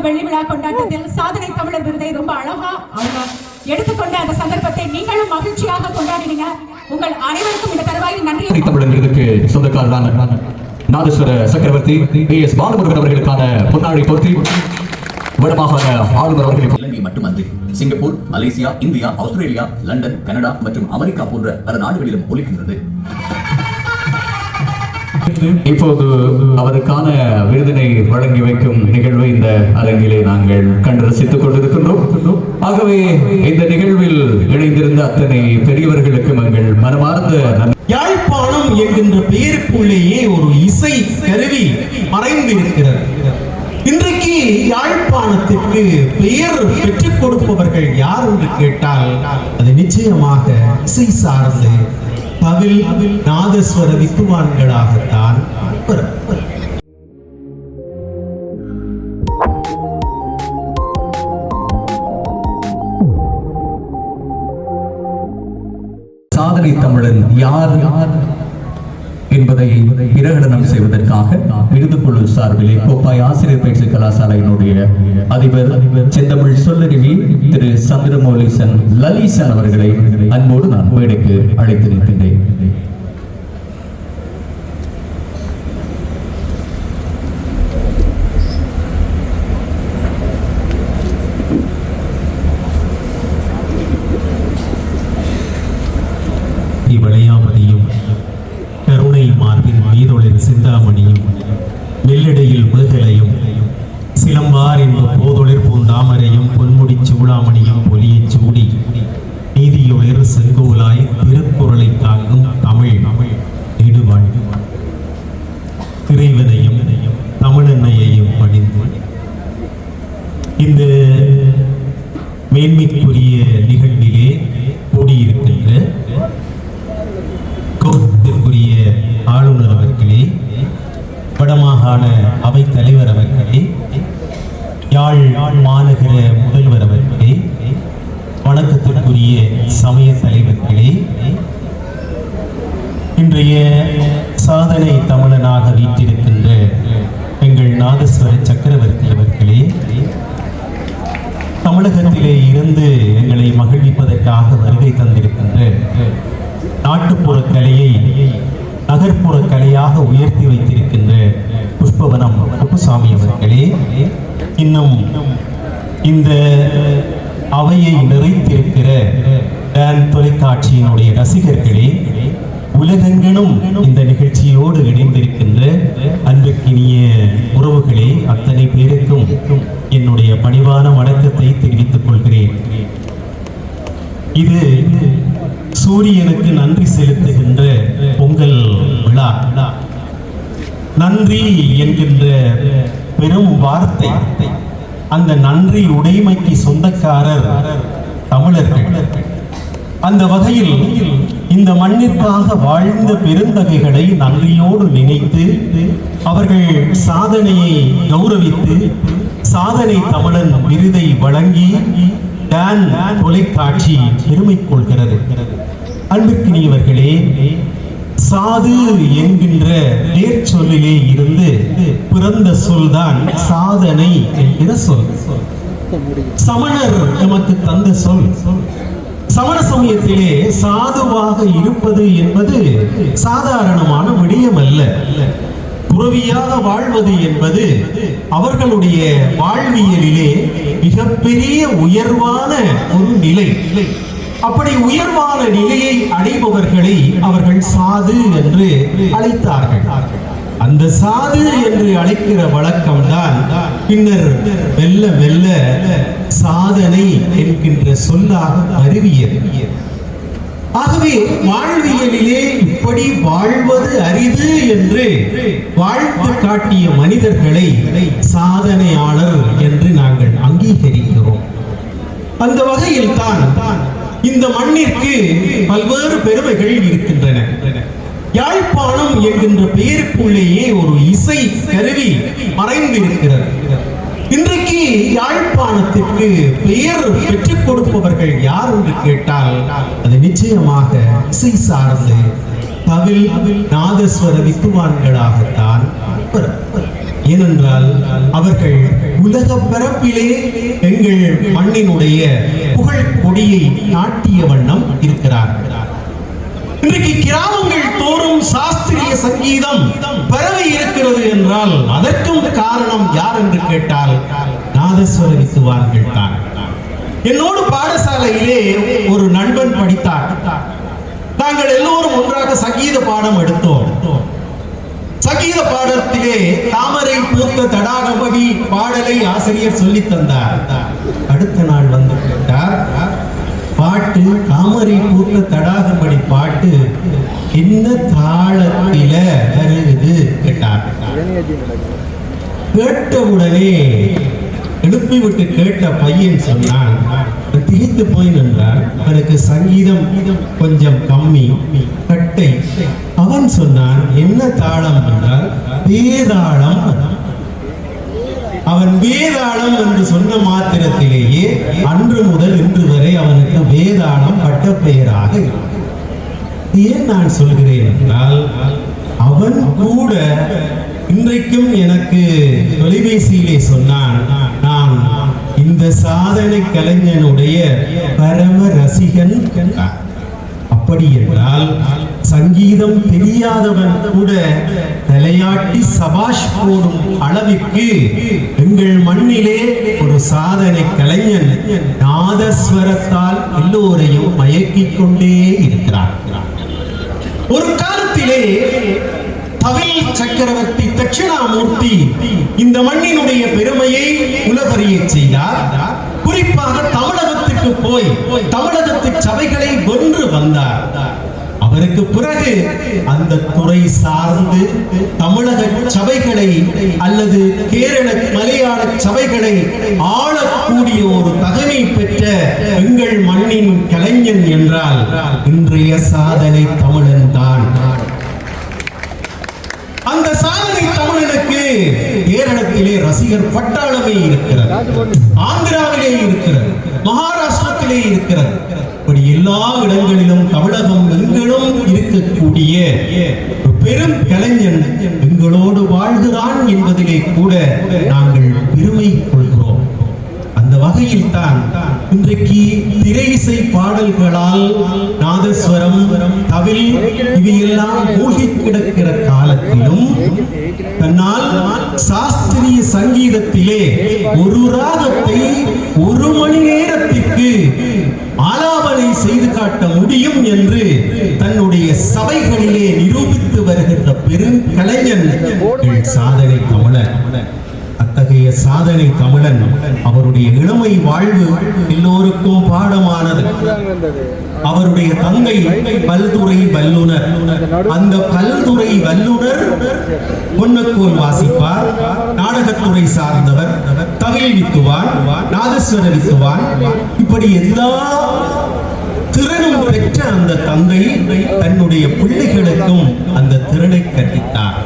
வெள்ளி விழா கொண்டாட்டத்தில் சாதனை தமிழர் விருதை ரொம்ப அழகா அவங்க எடுத்துக்கொண்ட அந்த சந்தர்ப்பத்தை நீங்களும் மகிழ்ச்சியாக கொண்டாடினீங்க. உங்கள் அனைவருக்கும் இந்த தருவாயில் நன்றி. தமிழர் விருதுக்கு சொந்தக்காரரான நாதஸ்வர சக்கரவர்த்தி PS பாலமுருகன் அவர்களுக்கான பொன்னாடை போர்த்தி வடமாகாண ஆளுநர் அவர்கள் இலங்கை மட்டுமன்றி Singapore, Malaysia, India, Australia, London, Canada மற்றும் அமெரிக்கா போன்ற பல நாடுகளிலும் ஒலிக்கின்றது. இப்போது அவருக்கான விருதினை வழங்கி வைக்கும் நிகழ்வை இந்த அரங்கிலே நாங்கள் கண்டு ரசித்துக் கொண்டிருக்கின்றோம். ஆகவே இந்த நிகழ்வில் இணைந்திருந்த அத்தனை பெரியவர்களுக்கும் எங்கள் மனமார்ந்த யாழ்ப்பாணம் என்கின்ற பெயருக்குள்ளேயே ஒரு இசை கருவி மறைந்திருக்கிறது. இன்றைக்கு யாழ்ப்பாணத்திற்கு பெயர் பெற்றுக் கொடுப்பவர்கள் யார் என்று கேட்டால் அது நிச்சயமாக இசை சார்ந்து தவில் நாதஸ்வர வித்துவான்களாகத்தான். சாதனை தமிழன் யார் என்பதை பிரகடனம் செய்வதற்காக விருதுக்குழு சார்பிலே கோப்பாய் ஆசிரியர் பயிற்சி கலாசாலையினுடைய அதிபர் செந்தமிழ் சொல்லருவி திரு சந்திரமௌலீசன் லலீசன் அவர்களை அன்போடு நான் மேடைக்கு அழைத்திருக்கின்றேன். விளையாமதியும் கருணை மார்பின் மீதொழில் சிந்தாமணியும் மெல்லடையில் மேகலையும் சிலம்பார் என்ப போதொழிற் பூந்தாமரையும் பொன்முடி சூடாமணியும் பொலியச் சூடி நீதியொழிற் செங்கோலாய் திருக்குறளை தாங்கும் தமிழ் நெடுவாழ் இறைவனையும் தமிழன்னையையும் பணிந்து இந்த மேன்மைக்குரிய நிகழ்விலே கூடியிருக்கின்ற கௌரவத்திற்குரிய ஆளுநர் அவர்களே, வடமாகாண அவைத் தலைவர் அவர்களே, யாழ் மாநகர முதல்வர் அவர்களே, வணக்கத்திற்குரிய சமய தலைவர்களே, இன்றைய சாதனை தமிழனாக வீற்றிருக்கின்ற எங்கள் நாதஸ்வர சக்கரவர்த்தி அவர்களே, தமிழகத்திலே இருந்து எங்களை மகிழ்விப்பதற்காக வருகை தந்திருக்கின்ற நாட்டுப்புற கலையை நகர்ப்புற கலையாக உயர்த்தி வைத்திருக்கின்ற புஷ்பவனம் குப்புசாமி அவர்களே, இன்னும் இந்த அவையை நிறைத்திருக்கிற டான் தொலைக்காட்சியினுடைய ரசிகர்களே, உலகெங்கிலும் இந்த நிகழ்ச்சியோடு இணைந்திருக்கின்ற அன்புக்கினிய உறவுகளே, அத்தனை பேருக்கும் என்னுடைய பணிவான வணக்கத்தை தெரிவித்துக் கொள்கிறேன். இது சூரியனுக்கு நன்றி செலுத்துகின்ற பொங்கல் விழா. நன்றி என்கின்ற பெரும் வார்த்தை, அந்த நன்றி உடைமைக்கு சொந்தக்காரர் தமிழர்கள். அந்த வகையில் இந்த மண்ணிற்காக வாழ்ந்த பெருந்தகைகளை நன்றியோடு நினைத்து அவர்கள் சாதனையை கௌரவித்து சாதனை தமிழன் விருதை வழங்கி டான் தொலைக்காட்சி பெருமை கொள்கிறது. அன்புக்கினியவர்களே, சாது என்கின்ற நேர் சொல்லிலே இருந்து பிறந்த சொல்தான் சாதனை என்கிற சொல். சமணர் நமக்கு தந்த சொல். சமண சமயத்திலே சாதுவாக இருப்பது என்பது சாதாரணமான விடயம் அல்ல. துறவியாக வாழ்வது என்பது அவர்களுடைய வாழ்வியலிலே மிகப்பெரிய உயர்வான ஒரு நிலை. அப்படி உயர்வான நிலையை அடைபவர்களை அவர்கள் சாது என்று அழைத்தார்கள். அந்த சாது என்று அழைக்கிற வழக்கம்தான் பின்னர் மெல்ல மெல்ல சாதனை என்கின்ற சொல்லாக அறிவியல். ஆகவே வாழ்வியலிலே இப்படி வாழ்வது அரிது என்று வாழ்த்து காட்டிய மனிதர்களை சாதனையாளர் என்று நாங்கள் அங்கீகரிக்கிறோம். அந்த வகையில் தான் இந்த மண்ணிற்கு பல்வேறு பெருமைகள் இருக்கின்றன. யாழ்ப்பாணம் என்கின்ற பெயருக்குள்ளேயே ஒரு இசை கருவி மறைந்திருக்கிறது. இன்றைக்கு யாழ்ப்பாணத்திற்கு பெயர் பெற்றுக் கொடுப்பவர்கள் யார் என்று கேட்டால் அது நிச்சயமாக இசை சார்ந்து தவில் நாதஸ்வர வித்துவான்களாகத்தான். ஏனென்றால் அவர்கள் உலக பரப்பிலே எங்கள் மண்ணினுடைய புகழ் கொடியை நாட்டிய வண்ணம் இருக்கிறார்கள். இன்றைக்கு கிராமங்கள் தோறும் சாஸ்திரிய சங்கீதம் பரவி இருக்கிறது என்றால் அதற்கும் காரணம் யார் என்று கேட்டால் நாதஸ்வர வித்துவான்கள் தான். என்னோடு பாடசாலையிலே ஒரு நண்பன் படித்தார். நாங்கள் எல்லோரும் ஒன்றாக சங்கீத பாடம் எடுத்தோம். சங்கீத பாடத்திலே தாமரை பூத்த தடாகபடி பாடலை ஆசிரியர் சொல்லி தந்தார். அடுத்த நாள் வந்து கேட்டார், பாட்டு தாமரை பூத்த தடாகபடி பாட்டு என்ன தாளத்தில வருது கேட்டார். கேட்டவுடனே எழுப்பிவிட்டு கேட்ட பையன் சொன்னான், திகைத்து போய் நின்றார், எனக்கு சங்கீதம் கொஞ்சம் கம்மி, கட்டை. அவன் சொன்னான், என்ன தாளம் என்றால் வேதாளம். அவன் வேதாளம் என்று சொன்ன மாத்திரத்திலேயே அன்று முதல் இன்று வரை அவனுக்கு வேதாளம் பட்டப்பெயராக. ஏன் நான் சொல்கிறேன் என்றால் அவன் கூட இன்றைக்கும் எனக்கு தொலைபேசியிலே சொன்னான், நான் இந்த சாதனை கலைஞனுடைய பரம ரசிகன். அப்படி என்றால் சங்கீதம் தெரியாதவன் கூட தலையாட்டி சபாஷ் போடும் அளவிற்கு எங்கள் மண்ணிலே ஒரு சாதனை கலைஞன் நாதஸ்வரத்தால் எல்லோரையும் மயக்கிக் கொண்டே இருக்கிறார். ஒரு காலத்திலே தவில் சக்கரவர்த்தி தட்சிணாமூர்த்தி இந்த மண்ணினுடைய பெருமையை உலகறிய செய்தார். குறிப்பாக தமிழகத்துக்கு போய் தமிழகத்து சபைகளை வென்று வந்தார். அவருக்கு பிறகு அந்த துறை சார்ந்து தமிழக சபைகளை அல்லது கேரள மலையாள சபைகளை ஆளக்கூடிய ஒரு தகுதி பெற்ற எங்கள் மண்ணின் கலைஞன் என்றால் இன்றைய சாதனை தமிழன் தான். அந்த சாதனை தமிழனுக்கு கேரளத்திலே ரசிகர் பட்டாளமே இருக்கிறது, ஆந்திராவிலே இருக்கிறது, மகாராஷ்டிரத்திலே இருக்கிறது. இப்படி எல்லா இடங்களிலும் தமிழகம் எங்களும் இருக்கக்கூடிய பெரும் கலைஞன் எங்களோடு வாழ்கிறான் என்பதிலே கூட நாங்கள் பெருமை கொள்கிறோம். அந்த வகையில் தான் இன்றைக்கு திரை இசை பாடல்களால் நாதஸ்வரம், தவில் இவையெல்லாம் மூழ்கி கிடக்கிற காலத்திலும் தன்னால் சாஸ்திரிய சங்கீதத்திலே ஒரு ராகத்தை ஒரு மணி நேரத்திற்கு ஆலாபனை செய்து காட்ட முடியும் என்று தன்னுடைய சபைகளிலே நிரூபித்து வருகின்ற பெரும் கலைஞன் சாதனை தமிழன். அத்தகைய சாதனை தமிழன் அவருடைய இளமை வாழ்வு எல்லோருக்கும் பாடமானது. அவருடைய தந்தை பல்துறை வல்லுனர். அந்த பல்துறை வல்லுனர் பொன்னக்கோல் வாசிப்பார், நாடகத்துறை சார்ந்தவர், தவில் வித்துவான், நாதஸ்வர வித்துவான். இப்படி எல்லா திறனும் பெற்ற அந்த தந்தை தன்னுடைய பிள்ளைகளுக்கும் அந்த திறனை கற்பித்தார்.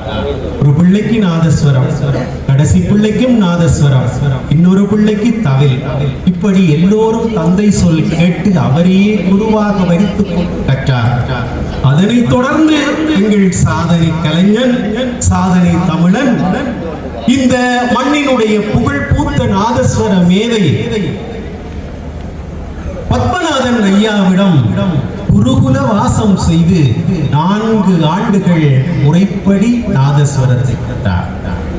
ஒரு பிள்ளைக்கு நாதஸ்வரம், கடைசி பிள்ளைக்கும் நாதஸ்வரம், இன்னொரு பிள்ளைக்கு தவில். இப்படி எல்லோரும் தந்தை சொல் கேட்டு அவரையே குருவாக வைத்துக் கற்றார். அதனைத் தொடர்ந்து எங்கள் சாதனை கலைஞன், சாதனை தமிழன், இந்த மண்ணினுடைய புகழ் பூத்த நாதஸ்வர மேதை பத்மநாதன் ஐயாவிடம் குருகுல வாசம் செய்து 4 ஆண்டுகள் முறைப்படி நாதஸ்வரத்தை கற்றார்.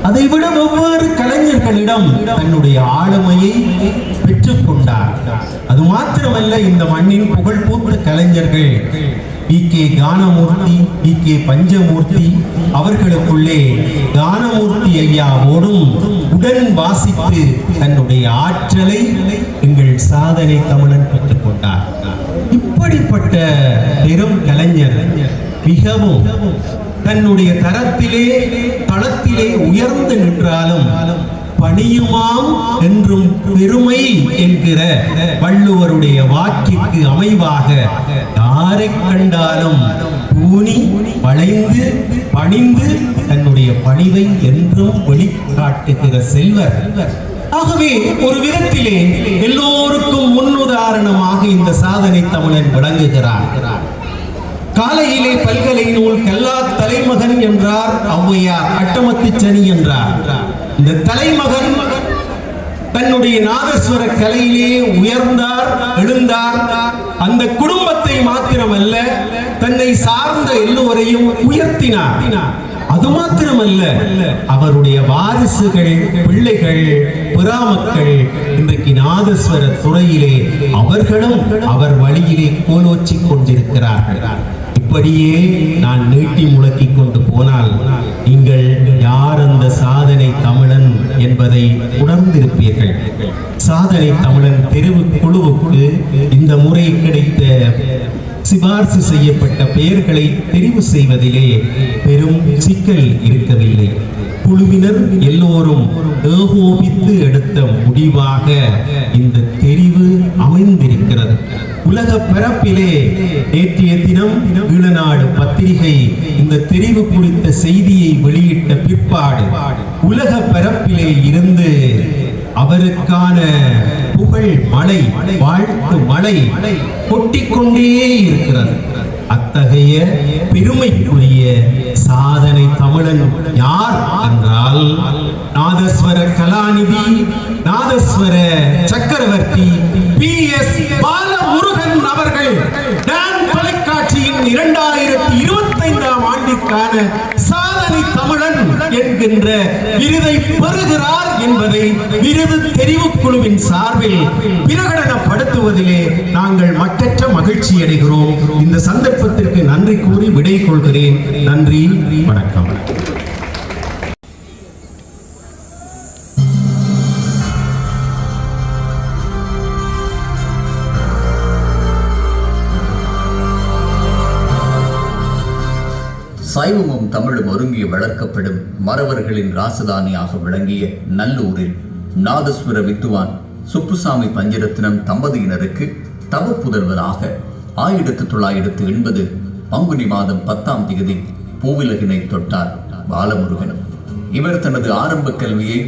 அதைவிட ஒவ்வொரு கலைஞர்களிடம் தன்னுடைய ஆளுமையை பெற்றுக் கொண்டார். அது மாத்திரமல்ல, இந்த மண்ணின் புகழ் பூத்த கலைஞர்கள் வி.கே. கானமூர்த்தி, வி.கே. பஞ்சமூர்த்தி அவர்களுக்குள்ளே கானமூர்த்தி ஐயாவோடும் உடன் வாசித்து தன்னுடைய ஆற்றலை எங்கள் சாதனை தமிழன் பெற்றுக் கொண்டார். இப்படிப்பட்ட பெரும் கலைஞர் மிகவும் தன்னுடைய தரத்திலே தளத்திலே உயர்ந்து நின்றாலும் பணியுமாம் என்றும் பெருமை என்கிற வள்ளுவருடைய வாக்கிற்கு அமைவாக யாரை கண்டாலும் பூனி வளைந்து பணிந்து தன்னுடைய பணிவை என்றும் வெளிக்காட்டுகிற செல்வர். ஆகவே ஒரு விதத்திலே எல்லோருக்கும் முன்னுதாரணமாக இந்த சாதனை தமிழன் விளங்குகிறார். காலையிலே பல்கலை நூல் கல்லா தலைமகன் என்றார் ஔவையார், அட்டமத்து சனி என்றார். இந்த தலைமகன் தன்னுடைய நாதஸ்வர கலையிலே உயர்ந்தார், எழுந்தார். அந்த குடும்பத்தை மாத்திரமல்ல, தன்னை சார்ந்த எல்லோரையும் உயர்த்தினார். அது மாத்திரமல்ல, அவருடைய வாரிசுகள், பிள்ளைகள், பிராமக்கள் இன்றைக்கு நாதஸ்வர துறையிலே அவர்களும் அவர் வழியிலே கோலோச்சிக் கொண்டிருக்கிறார்கள். இப்படியே நான் நீட்டி முழக்கிக் கொண்டு போனால் நீங்கள் யார் அந்த சாதனை தமிழன் என்பதை உணர்ந்திருப்பீர்கள். சாதனை தமிழன் தெரிவு குழுவுக்கு இந்த முறை கிடைத்த சிபார்சு செய்யப்பட்ட பெயர்களை தெரிவு செய்வதிலே பெரும் சிக்கல் இருக்கவில்லை. குழுவினர் எல்லோரும் ஏகோபித்து எடுத்த முடிவாக இந்த தெரிவு அமைந்திருக்கிறது. உலக பரப்பிலே நேற்றைய தினம் ஈழநாடு பத்திரிகை இந்த தெரிவு குறித்த செய்தியை வெளியிட்ட பிற்பாடு உலக பரப்பிலே இருந்து அவருக்கான புகழ் மழை, வாழ்த்து மழை கொட்டிக்கொண்டே இருக்கிறது. அத்தகைய பெருமைக்குரிய சாதனை தமிழன் யார் என்றால் நாதஸ்வர கலாநிதி, நாதஸ்வர சக்கரவர்த்தி PS பாலமுருகன் அவர்கள் டான் தொலைக்காட்சியின் 2025ஆம் ஆண்டிற்கான சாதனை தமிழன் என்கின்ற விருதை பெறுகிறார் என்பதை விருது தெரிவு குழுவின் சார்பில் பிரகடனப்படுத்துவதிலே நாங்கள் மட்டற்ற மகிழ்ச்சி அடைகிறோம். இந்த சந்தர்ப்பத்திற்கு நன்றி கூறி விடை கொள்கிறேன். நன்றி, வணக்கம். சைவமும் தமிழும் ஒருங்கிய வளர்க்கப்படும் மறவர்களின் ராசதானியாக விளங்கிய நல்லூரில் நாதஸ்வர வித்துவான் சுப்புசாமி பஞ்சரத்னம் தம்பதியினருக்கு தவ புதல்வராக 1980 பங்குனி மாதம் 10ஆம் தேதி பூவிலகினை தொட்டார் பாலமுருகன். இவர் தனது ஆரம்ப கல்வியை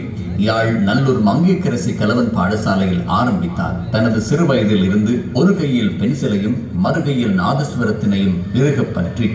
யாழ் நல்லூர் மங்கையரசி கலவன் பாடசாலையில் ஆரம்பித்தார். தனது சிறு வயதில் இருந்து ஒரு கையில் பென்சிலையும் மறுகையில் நாதஸ்வரத்தினையும் இறுகப் பற்றி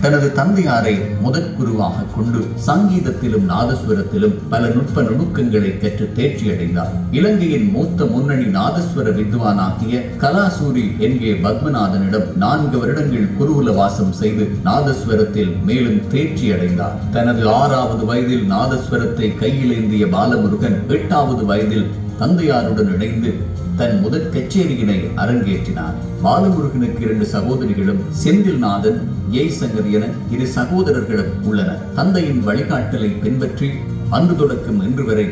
தனது தந்தையாரை முதற்குருவாக கொண்டு சங்கீதத்திலும் நாதஸ்வரத்திலும் பல நுட்ப நுணுக்கங்களை கற்று தேர்ச்சியடைந்தார். இலங்கையின் மூத்த முன்னணி நாதஸ்வர வித்வானாகிய கலாசூரி என்கே பத்மநாதனிடம் 4 வருடங்கள் குருகுல வாசம் செய்து நாதஸ்வரத்தில் மேலும் தேர்ச்சியடைந்தார். தனது 6வது வயதில் நாதஸ்வரத்தை கையிலேந்திய பாலமுருகன் 8வது வயதில் தந்தையாருடன் இணைந்து தன் முதற் கச்சேரியினை அரங்கேற்றினார். பாலமுருகனுக்கு 2 சகோதரிகளும் செந்தில்நாதன், ஜெய்சங்கர் என 2 சகோதரர்களும் உள்ளனர். தந்தையின் வழிகாட்டலை பின்பற்றி அன்று தொடக்கம் இன்று வரை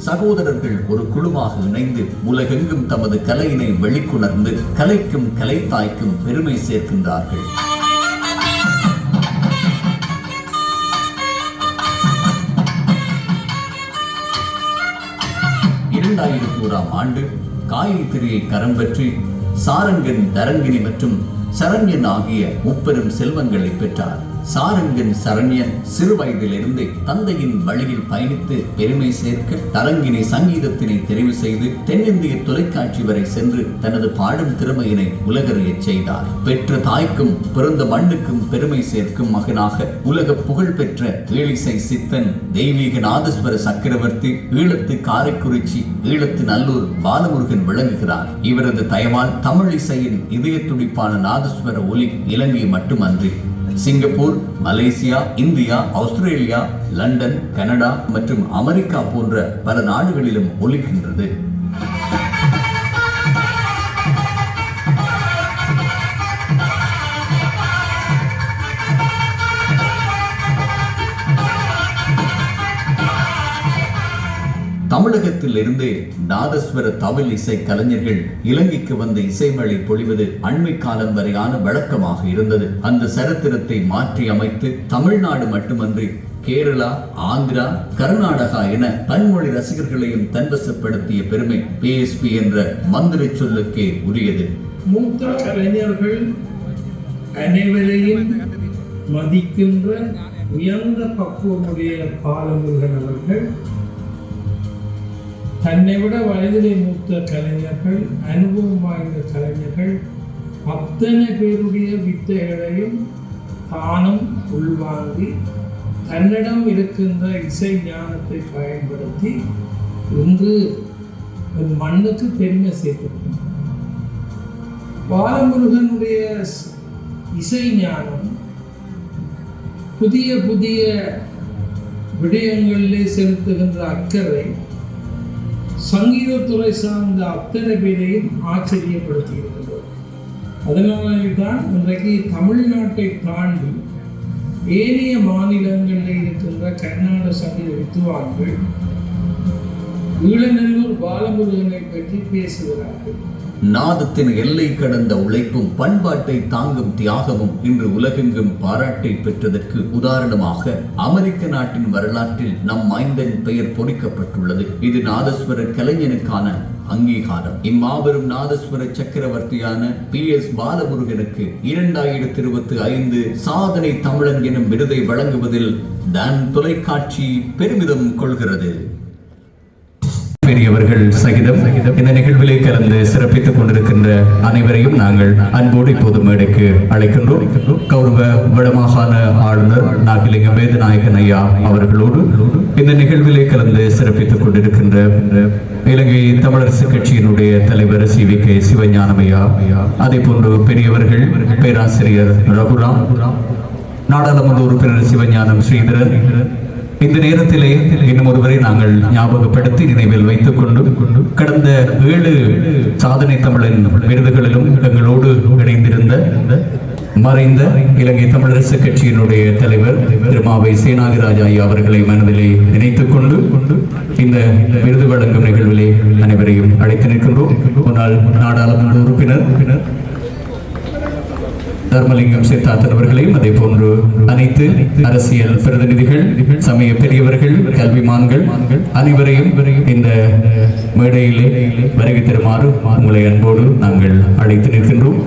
சகோதரர்கள் ஒரு குழுவாக இணைந்து உலகெங்கும் தமது கலையினை வெளிக்கொணர்ந்து கலைக்கும் கலைத்தாய்க்கும் பெருமை சேர்க்கின்றார்கள். 2001ஆம் ஆண்டு காயில் திரியை கரம் பற்றி சாரங்கன், தரங்கினி மற்றும் சரண்யன் ஆகிய 3 செல்வங்களை பெற்றார். சாரங்கன் சரண்யன் சிறு வயதிலிருந்தே தந்தையின் வழியில் பயணித்து பெருமை சேர்க்க தரங்கினி சங்கீதத்தினை தெரிவு செய்து தென்னிந்திய தொலைக்காட்சி வரை சென்று தனது பாடும் திறமையினை உலகறியச் செய்தார். பெற்ற தாய்க்கும் பிறந்த மண்ணுக்கும் பெருமை சேர்க்கும் மகனாக உலக புகழ் பெற்ற ஈழிசை சித்தன், தெய்வீக நாதஸ்வர சக்கரவர்த்தி, ஈழத்து காரைக்குறிச்சி, ஈழத்து நல்லூர் பாலமுருகன் விளங்குகிறார். இவரது தயவால் தமிழ் இசையின் இதய துடிப்பான நாதஸ்வர ஒலி இலங்கை மட்டுமன்றி Singapore, Malaysia, India, Australia, London, Canada மற்றும் அமெரிக்கா போன்ற பல நாடுகளிலும் ஒலிக்கின்றது. தமிழகத்தில் இருந்து நாதஸ்வர தவில் இசை கலைஞர்கள் இலங்கைக்கு வந்த இசைமழை பொழிவது அண்மை காலம் வரையான வழக்கமாக இருந்தது. அந்த சரித்திரத்தை மாற்றி அமைத்து தமிழ்நாடு மட்டுமன்றி கேரளா, ஆந்திரா, கர்நாடகா என பன்மொழி ரசிகர்களையும் தன்வசப்படுத்திய பெருமை PSP என்ற மந்திர சொல்லுக்கே உரியது. மூத்த கலைஞர்கள் அனைவரையும் மதிக்கின்ற உயர்ந்த பக்குவமுடைய பாலமுருகன் அவர்கள் தன்னை விட வயதிலே மூத்த கலைஞர்கள், அனுபவம் வாய்ந்த கலைஞர்கள் அத்தனை பேருடைய வித்தைகளையும் தானும் உள்வாங்கி தன்னிடம் இருக்கின்ற இசை ஞானத்தை பயன்படுத்தி இன்று மண்ணுக்கு பெருமை சேர்த்திருக்கிறார். பாலமுருகனுடைய இசை ஞானம் புதிய புதிய விடயங்களிலே செலுத்துகின்ற அக்கறை சங்கீதத்துறை சார்ந்த அத்தனை பேரையும் ஆச்சரியப்படுத்தி இருக்கிறது. அதனாலே தான் இன்றைக்கு தமிழ்நாட்டை தாண்டி ஏனைய மாநிலங்களில் இருக்கின்ற கர்நாடக சங்கீத வித்துவான்கள் ஈழநல்லூர் பாலமுருகனை பற்றி பேசுகிறார்கள். நாதத்தின் எல்லை கடந்த உழைப்பும் பண்பாட்டை தாங்கும் தியாகமும் இன்று உலகெங்கும் பாராட்டை பெற்றதற்கு உதாரணமாக அமெரிக்க நாட்டின் வரலாற்றில் நம் மைந்தன் பெயர் பொறிக்கப்பட்டுள்ளது. இது நாதஸ்வர கலைஞனுக்கான அங்கீகாரம். இம்மாபெரும் நாதஸ்வர சக்கரவர்த்தியான PS பாலமுருகனுக்கு 2025 சாதனை தமிழன் எனும் விருதை வழங்குவதில் டான் தொலைக்காட்சி பெருமிதம் கொள்கிறது. பெரியவர்கள் சகிதம் இந்த நிகழ்விலே கலந்து சிறப்பித்துக் கொண்டிருக்கின்ற அனைவரையும் நாங்கள் அன்போடு இப்போது மேடைக்கு அழைக்கின்றோம். கௌரவ வடமாகாண ஆளுநர் நாகலிங்கம் வேதநாயகன் ஐயா அவர்களோடு இந்த நிகழ்விலே கலந்து சிறப்பித்துக் கொண்டிருக்கின்ற இலங்கை தமிழரசு கட்சியினுடைய தலைவர் CVK சிவஞானம் ஐயா, அதே போன்று பெரியவர்கள் பேராசிரியர் ரகுராம், நாடாளுமன்ற உறுப்பினர் சிவஞானம் ஸ்ரீதரன், இந்த நேரத்திலே இன்னும் ஒருவரை நாங்கள் ஞாபகப்படுத்தி நினைவில் வைத்துக் கொண்டு கடந்த 7 சாதனை தமிழன் விருதுகளிலும் எங்களோடு இணைந்திருந்த மறைந்த இலங்கை தமிழரசு கட்சியினுடைய தலைவர் திருமாவை சேனாதிராஜா ஐயா அவர்களை மனதிலே நினைத்துக் கொண்டு இந்த விருது வழங்கும் நிகழ்விலே அனைவரையும் அழைத்து நிற்கின்றோம். முன்னாள் நாடாளுமன்ற உறுப்பினர் தர்மலிங்கம் சித்தார்த்தன் அவர்களையும் அதே போன்று அனைத்து அரசியல் பிரதிநிதிகள், சமய பெரியவர்கள், கல்விமான்கள் அனைவரையும் இந்த மேடையிலே வருகை தருமாறு உங்களை அன்போடு நாங்கள் அழைத்து நிற்கின்றோம்.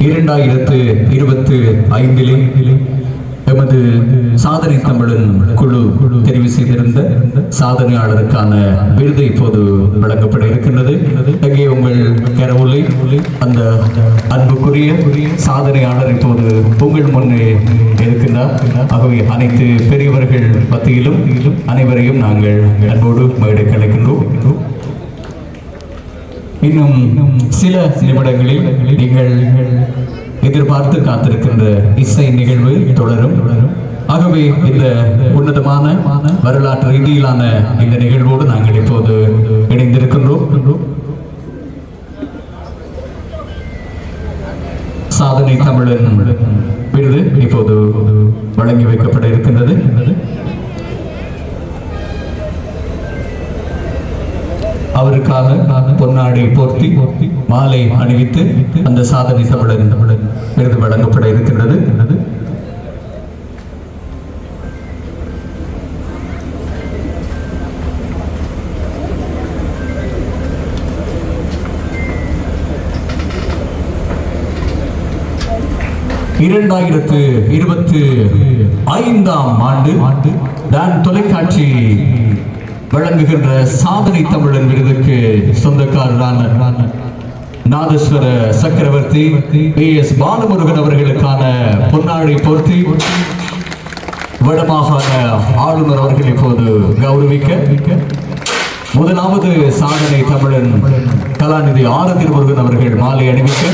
2025 எமது சாதனை தமிழன் குழு தெரிவு செய்திருந்த சாதனையாளருக்கான விருது இப்போது வழங்கப்பட இருக்கின்றது. இங்கே உங்கள் கரவொலி அந்த அன்புக்குரிய சாதனையாளர் இப்போது உங்கள் முன்னே இருக்கின்றார். ஆகவே அனைத்து பெரியவர்கள் மத்தியிலும் அனைவரையும் நாங்கள் அன்போடு மேடைக்கு அழைக்கின்றோம். இன்னும் சில நிமிடங்களில் நீங்கள் எதிர்பார்த்து காத்திருக்கின்ற இசை நிகழ்வு தொடரும். ஆகவே இந்த உன்னதமான வரலாற்று ரீதியிலான இந்த நிகழ்வோடு நாங்கள் இப்போது இணைந்திருக்கின்றோம். சாதனை தமிழன் விருது இப்போது வழங்கி வைக்கப்பட இருக்கின்றது. அவருக்காக பொன்னாடை போர்த்தி மாலை அணிவித்து அந்த சாதனை தமிழன் விருது வழங்கப்பட இருக்கின்றது. இரண்டாயிரத்து 25 டான் தொலைக்காட்சி வழங்குகின்ற சாதனை தமிழன் விருதுக்கு சொந்தக்காரரான நாதஸ்வர சக்கரவர்த்தி PS பாலமுருகன் அவர்களுக்கான பொன்னாடை போர்த்தி வடமாகாண ஆளுநர் அவர்கள் இப்போது கௌரவிக்க, முதலாவது சாதனை தமிழன் கலாநிதி ஆர் திருமுருகன் அவர்கள் மாலை அணிவிக்க,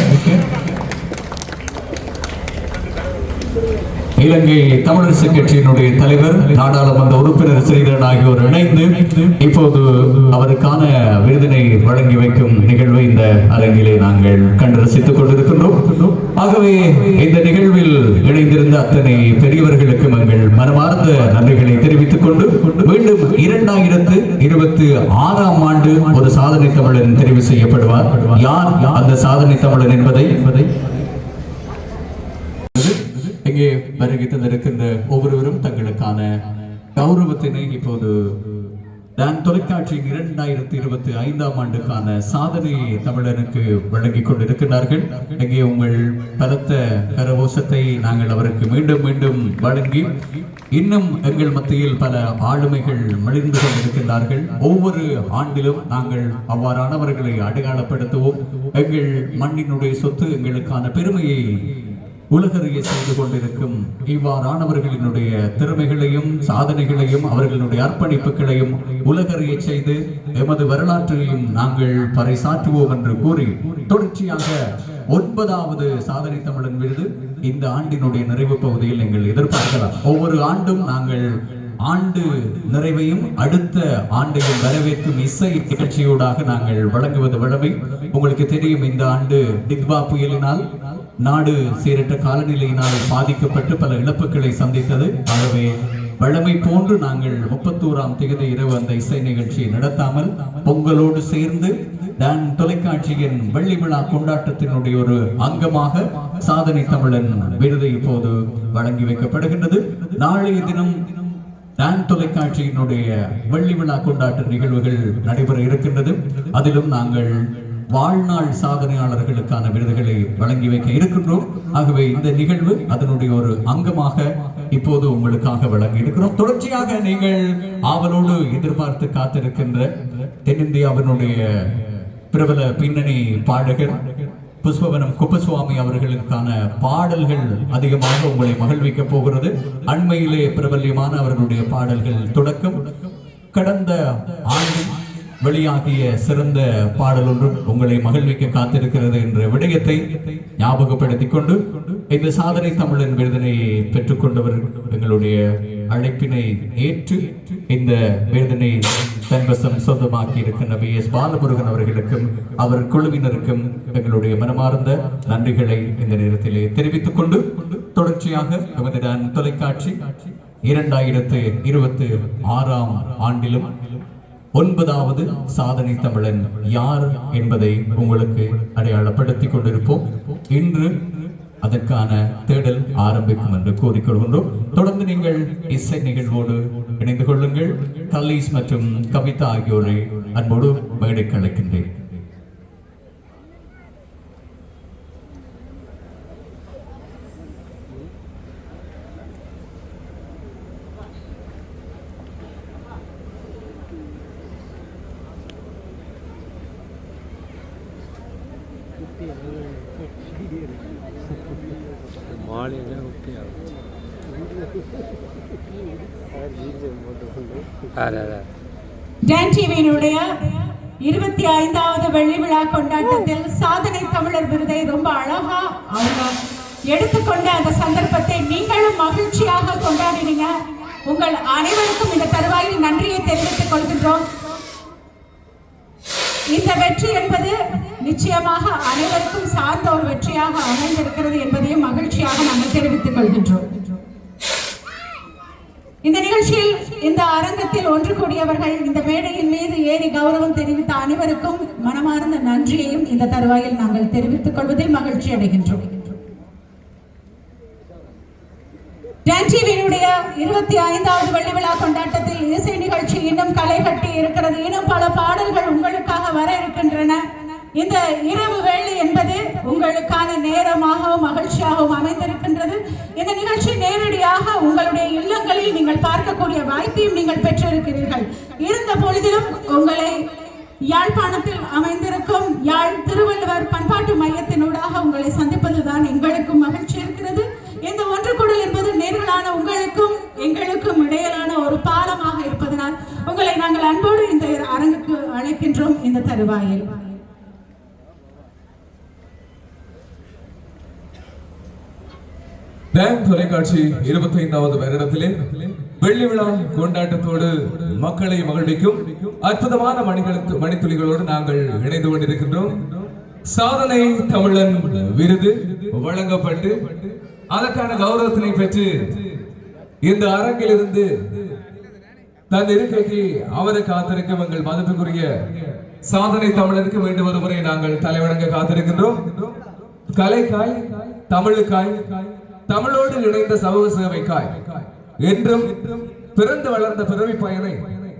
இலங்கை தமிழரசு கட்சியினுடைய தலைவர் நாடாளுமன்ற உறுப்பினர் ஸ்ரீதரன் ஆகியோர் இணைந்து இப்போது அவருக்கான விருதினை வழங்கி வைக்கும் நிகழ்வை இந்த அரங்கிலே நாங்கள் கண்டு ரசித்துக் கொண்டிருக்கின்றோம். ஆகவே இந்த நிகழ்வில் இணைந்திருந்த அத்தனை பெரியவர்களுக்கும் எங்கள் மனமார்ந்த நன்றிகளை தெரிவித்துக் கொண்டு மீண்டும் 2026 ஒரு சாதனை தமிழன் தெரிவு செய்யப்படுவார். யார் அந்த சாதனை தமிழன் என்பதை இங்கே வருகை தந்திருக்கின்ற ஒவ்வொருவரும் தங்களுக்கான கௌரவத்தினை இப்போது டான் தொலைக்காட்சியின் 2025 ஆண்டுக்கான சாதனையை தமிழனுக்கு வழங்கிக் கொண்டிருக்கிறார்கள். இங்கே உங்கள் பலத்த கரகோஷத்தை நாங்கள் அவருக்கு மீண்டும் மீண்டும் வழங்கி இன்னும் எங்கள் மத்தியில் பல ஆளுமைகள் மலிந்து கொண்டிருக்கின்றார்கள். ஒவ்வொரு ஆண்டிலும் நாங்கள் அவ்வாறானவர்களை அடையாளப்படுத்துவோம். எங்கள் மண்ணினுடைய சொத்து எங்களுக்கான பெருமையை உலகறிய செய்து கொண்டிருக்கும் இவ்வாறானவர்களினுடைய திறமைகளையும் சாதனைகளையும் அவர்களுடைய அர்ப்பணிப்புகளையும் உலகறிய செய்து எமது வரலாற்றையும் நாங்கள் பறைசாற்றுவோம் என்று கூறி தொடர்ச்சியாக 9வது சாதனை தமிழன் விருது இந்த ஆண்டினுடைய நிறைவு பகுதியில் நீங்கள் எதிர்பார்க்கலாம். ஒவ்வொரு ஆண்டும் நாங்கள் ஆண்டு நிறைவையும் அடுத்த ஆண்டையும் வரவேற்கும் இசை நிகழ்ச்சியோடாக நாங்கள் வழங்குவது வழமை. உங்களுக்கு தெரியும், இந்த ஆண்டு டிக்வா புயலினால் நாடு சீரற்ற காலநிலையினால் பாதிக்கப்பட்டு பல இழப்புகளை சந்தித்தது. ஆகவே வழமை போன்று நாங்கள் 31ஆம் தேதி இரவு அந்த இசை நிகழ்ச்சியை நடத்தாமல் பொங்கலோடு சேர்ந்து டான் தொலைக்காட்சியின் வெள்ளி விழா கொண்டாட்டத்தினுடைய ஒரு அங்கமாக சாதனை தமிழன் விருது இப்போது வழங்கி வைக்கப்படுகின்றது. நாளைய தினம் டான் தொலைக்காட்சியினுடைய வெள்ளி விழா கொண்டாட்ட நிகழ்வுகள் நடைபெற இருக்கின்றது. அதிலும் நாங்கள் வாழ்நாள் சாதனையாளர்களுக்கான விருதுகளை வழங்கி வைக்க இருக்கின்றோம். ஆகவே இந்த நிகழ்வு அதனுடைய ஒரு அங்கமாக இப்போது உங்களுக்காக வழங்கி இருக்கிறோம். தொடர்ச்சியாக நீங்கள் ஆவலோடு எதிர்பார்த்து காத்திருக்கின்ற தென்னிந்தியாவினுடைய பிரபல பின்னணி பாடகர் புஷ்பவனம் குப்பசுவாமி அவர்களுக்கான பாடல்கள் அதிகமாக உங்களை மகிழ்விக்க போகிறது. அண்மையிலே பிரபல்யமான அவர்களுடைய பாடல்கள் தொடக்கம் கடந்த ஆண்டு வெளியாகிய சிறந்த பாடல் ஒன்றும் உங்களை மகிழ்விக்க காத்திருக்கிறது என்ற விடயத்தை ஞாபகப்படுத்திக் கொண்டு இந்த சாதனை தமிழன் விருதினை பெற்றுக் கொண்டவர் எங்களுடைய அழைப்பினை ஏற்று இந்த விருதினை தன்வசம் சொந்தமாக்கி இருக்கின்ற BS பாலமுருகன் அவர்களுக்கும் அவர் குழுவினருக்கும் எங்களுடைய மனமார்ந்த நன்றிகளை இந்த நேரத்திலே தெரிவித்துக் கொண்டு தொடர்ச்சியாக எமது டான் தொலைக்காட்சி 2026ஆம் ஆண்டிலும் 9வது சாதனை தமிழன் யார் என்பதை உங்களுக்கு அடையாளப்படுத்திக் கொண்டிருப்போம். இன்று அதற்கான தேடல் ஆரம்பிக்கும் என்று கூறிக்கொள்கின்றோம். தொடர்ந்து நீங்கள் இசை நிகழ்வோடு இணைந்து கொள்ளுங்கள். கலீஸ் மற்றும் கவிதா ஆகியோரை அன்போடு மேடைக்கு அழைக்கின்றேன். டான் டிவியினுடைய 25வது வெள்ளி விழா கொண்டாட்டத்தில் சாதனை தமிழர் விருதை ரொம்ப அழகா அவங்க எடுத்துக்கொண்ட அந்த சந்தர்ப்பத்தை நீங்களும் மகிழ்ச்சியாக கொண்டாடினீங்க. உங்கள் அனைவருக்கும் இந்த தருவாயில் நன்றியை தெரிவித்துக் கொள்கின்றோம். இந்த வெற்றி என்பது நிச்சயமாக அனைவருக்கும் சார்ந்த ஒரு வெற்றியாக அமைந்திருக்கிறது என்பதையும் மகிழ்ச்சியாக நாங்கள் தெரிவித்துக் கொள்கின்றோம். இந்த நிகழ்ச்சியில் இந்த அரங்கத்தில் ஒன்று கூடியவர்கள் இந்த மேடையின் மீது ஏறி கௌரவம் தெரிவித்த அனைவருக்கும் மனமார்ந்த நன்றியையும் இந்த தருவாயில் நாங்கள் தெரிவித்துக் கொள்வதில் மகிழ்ச்சி அடைகின்றோம். டான் டிவியினுடைய 25வது வெள்ளி விழா கொண்டாட்டத்தில் இசை நிகழ்ச்சி இன்னும் களை கட்டி இருக்கிறது. இன்னும் பல பாடல்கள் உங்களுக்காக வர இருக்கின்றன. இந்த இரவு வேளை என்பது உங்களுக்கான நேரமாகவும் மகிழ்ச்சியாகவும் அமைந்திருக்கின்றது. இந்த நிகழ்ச்சி நேரடியாக உங்களுடைய இல்லங்களில் நீங்கள் பார்க்கக்கூடிய வாய்ப்பையும் நீங்கள் பெற்றிருக்கிறீர்கள். இருந்த பொழுதிலும் உங்களை யாழ்ப்பாணத்தில் அமைந்திருக்கும் யாழ் திருவள்ளுவர் பண்பாட்டு மையத்தினூடாக உங்களை சந்திப்பதுதான் எங்களுக்கும் மகிழ்ச்சி இருக்கிறது. இந்த ஒன்று கூடல் என்பது நேர்களான உங்களுக்கும் எங்களுக்கும் இடையிலான ஒரு பாலமாக இருப்பதனால் உங்களை நாங்கள் அன்போடு இந்த அரங்குக்கு அழைக்கின்றோம். இந்த தருவாயில் டான் தொலைக்காட்சி 25வது வருடத்திலே வெள்ளி விழா கொண்டாட்டத்தோடு மக்களை மகிழ்விக்கும் அற்புதமான மணித்துளிகளோடு நாங்கள் இணைந்து கொண்டிருக்கின்றோம். சாதனை தமிழன் விருது வழங்கப்பட்டு அதற்கான கௌரவத்தினை பெற்று இந்த அரங்கிலிருந்து தன் இருக்கைக்கு அவரை காத்திருக்கும் எங்கள் மதிப்புக்குரிய சாதனை தமிழனுக்கு மீண்டும் ஒரு முறை நாங்கள் தலைவணங்க காத்திருக்கின்றோம். கலைக்காய், தமிழுக்காய், தமிழோடு இணைந்த சமூக சேவைக்காய் என்றும் பிறந்து வளர்ந்த பிறவி பயனை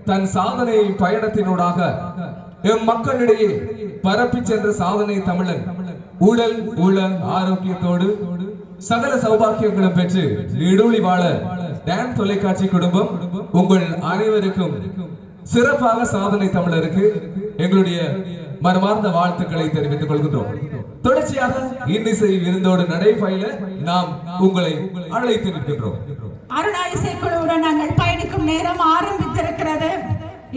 தன் சாதனை பயணத்தினூடாக எம் மக்களிடையே பரப்பி சென்ற சாதனை தமிழன் உடல் உள ஆரோக்கியத்தோடு சகல சௌபாக்கியங்களும் பெற்று நீடூழி வாழ டான் தொலைக்காட்சி குடும்பம் உங்கள் அனைவருக்கும் சிறப்பாக சாதனை தமிழருக்கு எங்களுடைய மனமார்ந்த வாழ்த்துக்களை தெரிவித்துக் கொள்கின்றோம். தொடர்ச்சியாக இன்னிசை விருந்தோடு நடைபயில நாம் உங்களை அழைத்திருக்கின்றோம். அருணா இசைக்குழுவுடன் நாங்கள் பயணிக்கும் நேரம் ஆரம்பித்திருக்கிறது.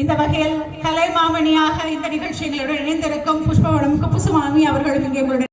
இந்த வகையில் கலைமாமணியாக இந்த நிகழ்ச்சிகளுடன் இணைந்திருக்கும் புஷ்பவனம் குப்புசுமாமி அவர்களும் இங்கே உங்களுடன்